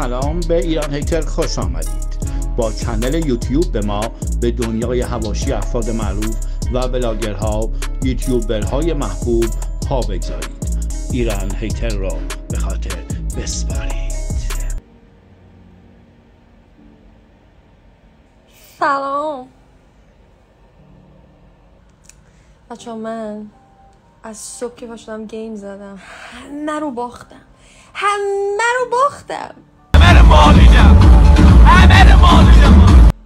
سلام، به ایران هیتر خوش آمدید. با کانال یوتیوب به ما به دنیای حواشی افراد معروف و بلاگرها، یوتیوبرهای محبوب پا بگذارید. ایران هیتر را به خاطر بسپارید. سلام بچه ها، من از صبح که پاشدم گیم زدم، همه رو باختم.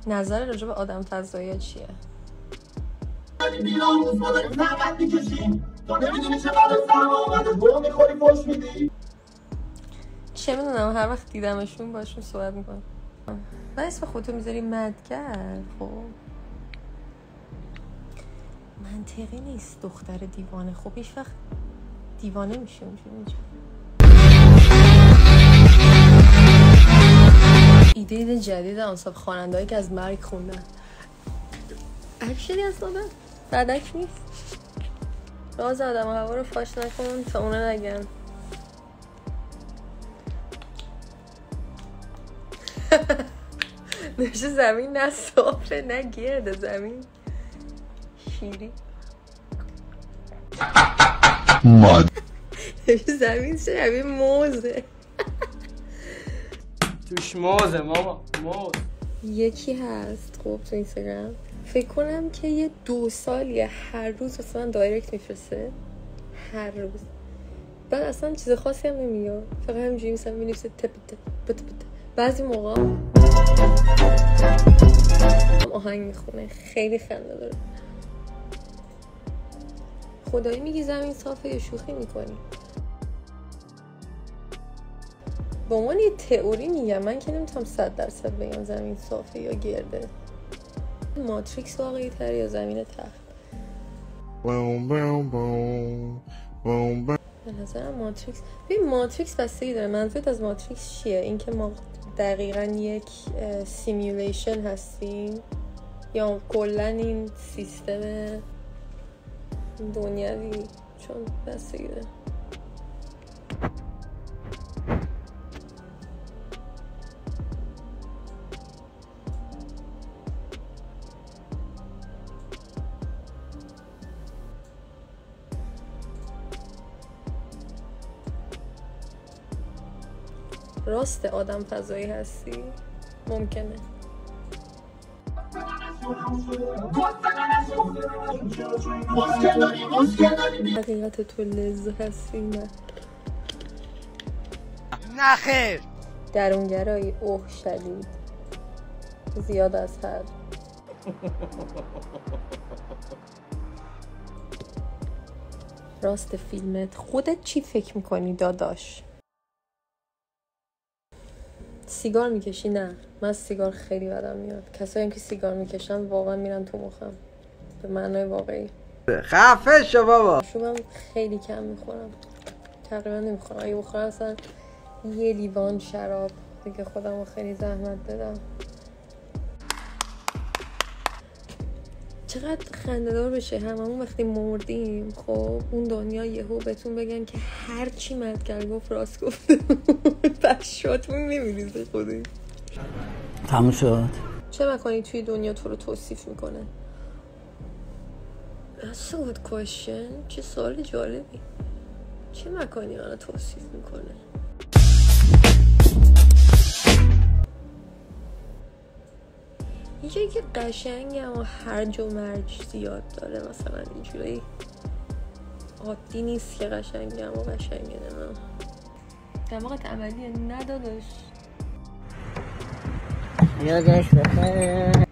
نظر راجع به آدم فضایی چیه؟ چه میدونم، هر وقت دیدمشون باشون صحبت میکنم. من اسم خودتو میذاری مدگر؟ خب منطقی نیست دختر دیوانه. خب هیچ وقت دیوانه میشه اونجا. ایده جدید انصاف خواننده‌ای که از مرگ خوندن. اکشنی از دادن بدک نیست. راز آدم و هوا رو فاش نکن تا اونا نگن. نوشه زمین نه صافه نه گرده، زمین شیری. نوشه زمین شبیه موزه. توش موزه ماما، موز. یکی هست خب تو اینستاگرام، فکر کنم که یه 2 سالیه هر روز مثلا دایرکت میفرسته، هر روز. بعد اصلا چیز خاصی هم نمیگه، فقط همینجوری مثلا مینویسه تپ تپ پت پت. بعضی موقع آهنگ میخونه، خیلی خنده داره. خدایی میگی زمین صافه یا شوخی میکنی؟ با من یه تئوری میگم، من که نمیتونم 100% بگم زمین صافه یا گرده. ماتریکس واقعی تر یا زمین تخت؟ به نظرم ماتریکس. ببین ماتریکس بستگی داره منظورت از ماتریکس چیه؟ اینکه ما دقیقاً یک سیمیولیشن هستیم یا کلا این سیستم دنیوی؟ چون بستگی داره. راست آدم فضایی هستی؟ ممکنه. حقیقت تو لز هستی؟ نه. نخیر. درونگرایی اوه شدید، زیاد از حد. راست فیلمت؟ خودت چی فکر میکنی داداش؟ سیگار میکشی؟ نه، من سیگار خیلی بدم میاد. کسایی که سیگار میکشن واقعا میرن تو مخم، به معنای واقعی. خفه شو بابا. شوبم خیلی کم میخورم، تقریبا نمیخورم. اگه بخورم اصلا یه لیوان شراب دیگه خودم رو خیلی زحمت دادم. چقدر خنده‌دار بشه هممون وقتی مردیم، خب اون دنیا یهو بهتون بگن که هر چی مدگر گفت راست گفته. بشاتون نمیریزه خودی. تموم شد. چه مکانی توی دنیا تو رو توصیف میکنه؟ That's a good question. چه سوال جالبی. چه مکانی آنها توصیف میکنه؟ یه جایی که قشنگه اما هرج و مرج زیاد داره، مثلا اینجوری عادی نیست که قشنگه اما قشنگه. نمیم دماغت عملیه نداداش. یادش بخیر.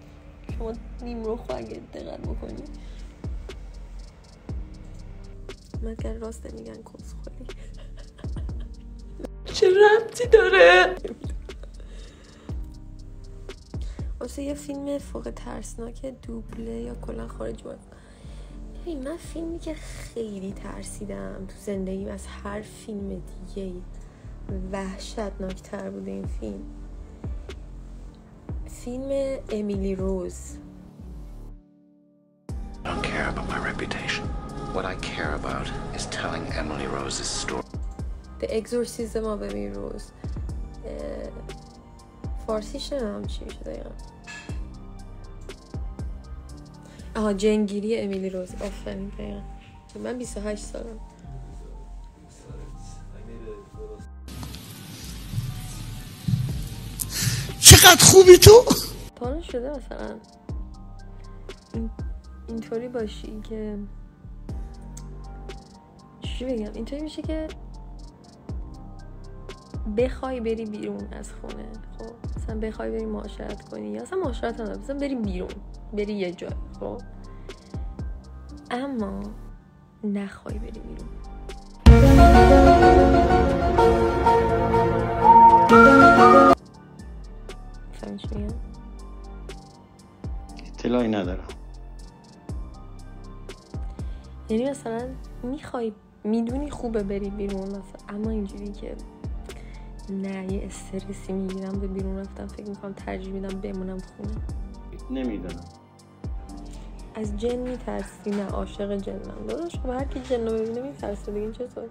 شما نیم رو خواهی دقت بکنی. مگر راست نمیگن کس خوری. چه ربطی داره؟ واسه یه فیلم فوق ترسناک دوبله یا کلا خارج باید. ببین من فیلمی که خیلی ترسیدم تو زندگیم از هر فیلم دیگه، وحشتناکتر بوده این فیلم امیلی روز. I don't care about my reputation. What I care about is telling Emily Rose's story. The Exorcism of Emily Rose. فارسیش نمیدونم چی میشه دقیقا. آها جنگیری امیلی روز. آفرین دقیقا. من 28 سالم. چقدر خوبی تو؟ تا حالا شده مثلا اینطوری باشی که چی بگم، اینطوری میشه که بخوای بری بیرون از خونه، خب مثلا بخوای بری معاشرت کنی یا مثلا معاشرت هم مثلا بری بیرون، بری یه جای، خب اما نخوای بری بیرون. فهمی چی میگم؟ اطلاعی ندارم. یعنی مثلا میخوای میدونی خوبه بری بیرون مثلا، اما اینجوری که نه یه استرسی میگیرم به بیرون رفتم، فکر میکنم ترجیح میدم بمونم خونه. نمیدونم. از جن میترسی؟ نه عاشق جنم داداش. خب هر کی جن رو ببینه میترسه دیگه. این چطور؟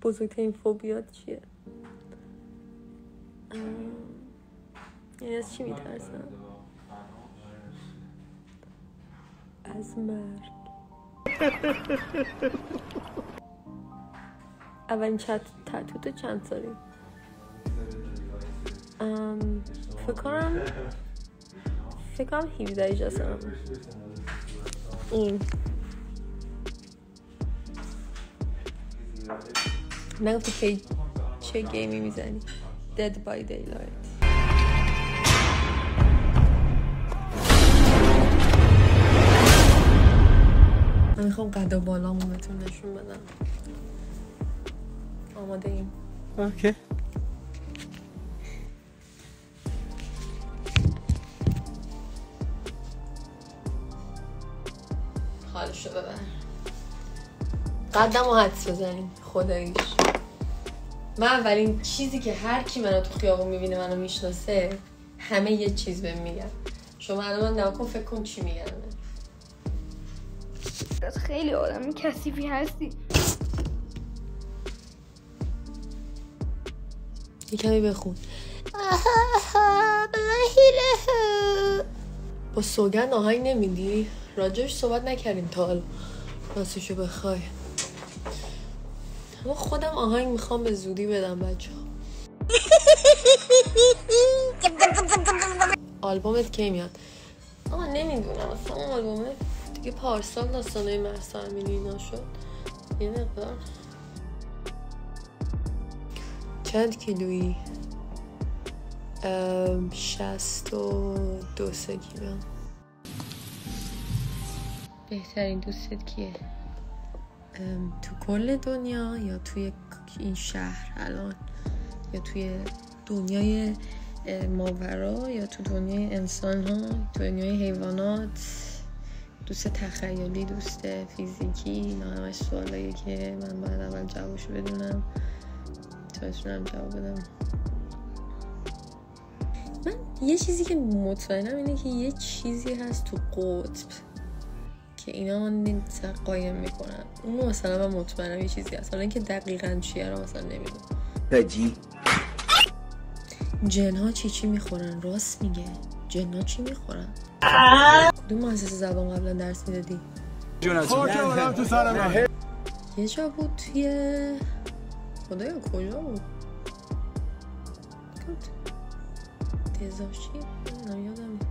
بزرگترین فوبیات چیه؟ یعنی از چی میترسم؟ از مرگ. اولین تتو تو چند سالی؟ فکر کنم 17 سالم. این نگفتی که چه گیمی میزنی؟ Dead by Daylight. من میخوام قد و بالامو بهتون نشون بدم. آماده ایم؟ اوکی. حالشو ببر. قدم رو حدس بزنیم خداییش. من اولین چیزی که هر کی منو تو خیابون میبینه منو میشناسه همه یه چیز بهم میگن. شما الان من نکن فکر کن چی میگن. خیلی آدم کثیفی هستی. یه کمی بخون. با سوگند آهنگ نمیدی؟ راجعش صحبت نکردیم تا حالا راستشو بخوای. اما خودم آهنگ میخوام به زودی بدم بچه ها. آلبومت کی میاد؟ نمیدونم اصلا اون آلبومه دیگه پارسال داستانه مهسا امینی اینا شد. یه مقدار. چند کیلویی؟ 62 کیلو. بهترین دوستت کیه؟ تو کل دنیا یا توی این شهر الان یا توی دنیای ماورا یا تو دنیای انسان ها، دنیای حیوانات؟ دوست تخیلی، دوست فیزیکی؟ اینا همش سوالاییه که من باید اول جوابشو بدونم تا بتونم جواب بدم. من یه چیزی که مطمئنم اینه که یه چیزی هست تو قطب که اینا قایم میکنن. اونو مثلا من مطمئنم یه چیزی هست، حالا اینکه دقیقاً چیه رو مثلا نمیدونم. بجی جنها چی میخورن؟ راست میگه. جنها چی میخورن؟ کدوم مؤسسه زبان قبلا درس میدادی؟ یه جا بود توی خدایا کجا بود؟ تزاشی؟ نمیدونم یادم نیست.